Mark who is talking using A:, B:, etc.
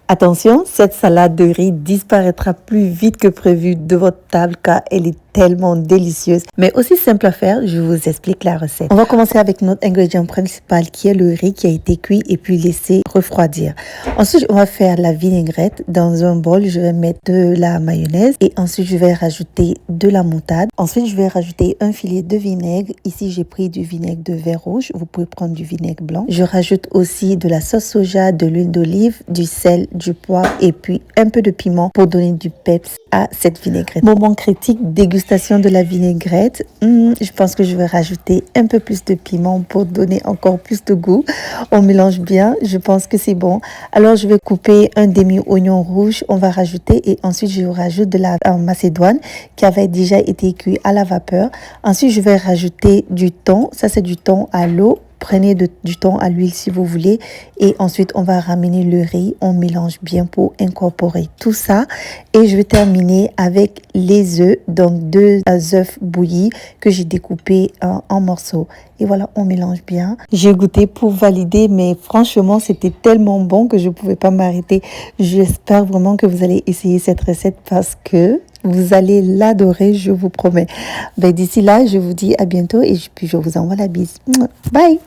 A: Attention, cette salade de riz disparaîtra plus vite que prévu de votre table car elle est tellement délicieuse, mais aussi simple à faire. Je vous explique la recette. On va commencer avec notre ingrédient principal qui est le riz qui a été cuit et puis laissé refroidir. Ensuite, on va faire la vinaigrette. Dans un bol, je vais mettre de la mayonnaise et ensuite je vais rajouter de la moutarde. Ensuite, je vais rajouter un filet de vinaigre. Ici, j'ai pris du vinaigre de vin rouge. Vous pouvez prendre du vinaigre blanc. Je rajoute aussi de la sauce soja, de l'huile d'olive, du sel, du poivre et puis un peu de piment pour donner du peps à cette vinaigrette. Moment critique, dégustation de la vinaigrette. Je pense que je vais rajouter un peu plus de piment pour donner encore plus de goût. On mélange bien, je pense que c'est bon. Alors je vais couper un demi-oignon rouge, on va rajouter et ensuite je rajoute de la macédoine qui avait déjà été cuit à la vapeur. Ensuite je vais rajouter du thon, ça c'est du thon à l'eau. Prenez du thon à l'huile si vous voulez et ensuite on va ramener le riz, on mélange bien pour incorporer tout ça et je vais terminer avec les œufs, donc 2 œufs bouillis que j'ai découpés en morceaux et voilà, on mélange bien. J'ai goûté pour valider mais franchement c'était tellement bon que je ne pouvais pas m'arrêter. J'espère vraiment que vous allez essayer cette recette parce que vous allez l'adorer, je vous promets. D'ici là, je vous dis à bientôt et puis je vous envoie la bise. Bye!